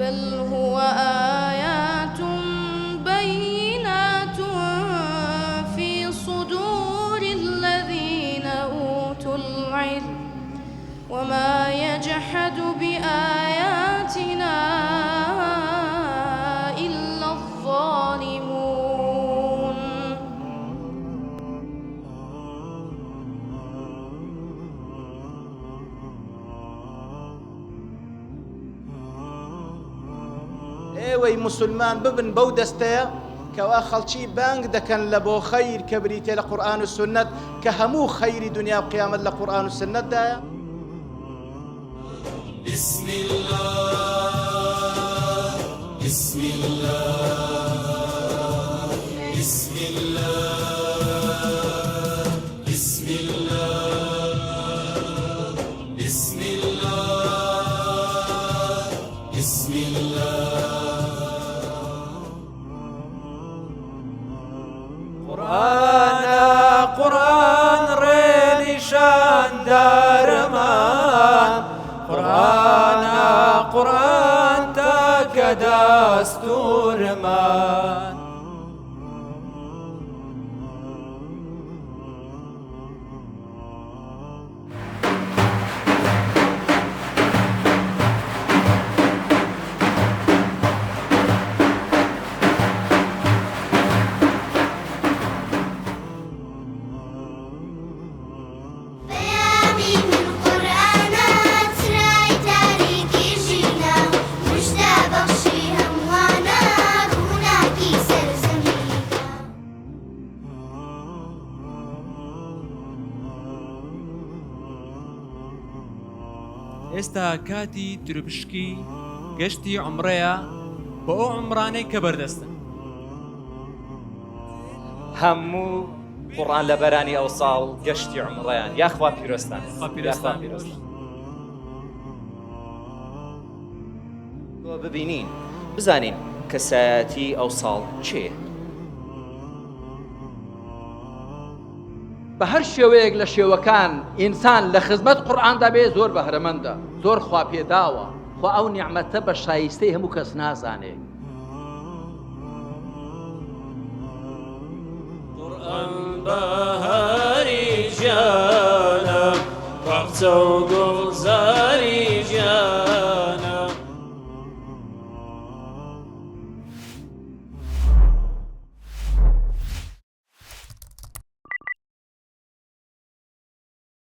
بل هو آيات بينات في صدور الذين أوتوا العلم وما يجحد بآياتنا إلا الظالمون. ئێوەی مسلمان ببن بەو دەستەیە کەوا خەڵکی بانگ دەکەن لە بۆ خەیر کە بریتێ لە قورئان و سنت کە هەموو خەیری دنیا و قیامەت لە قورئان و سنتدایە. بسم الله بسم الله بسم الله بسم الله بسم الله بسم الله. قورآن ڕێنیشان دارەمان، قورآن تاکە دەستوورمان. ئێستا کاتی تروپشکی گەشتی عومڕەیە بۆ ئەو عومڕانەی کە بەردەستن. هەموو قورئان لە بەرانی ئەو ساڵ گەشتی عومڕەیان یاخوا پیرۆستان ببینین بزانین کەسایەتی ئەو ساڵ چێ. بە هەر شێوەیەک لە شێوەکان ئینسان لە خزمەت قورئاندا بێ زۆر بەهرەمەندە، زۆر خواپێداوە، خوا ئەو نیعمەتە بە شایستەی هەموو کەس نازانێ. قورئان بەهاری گیانە باخچە و گوڵزار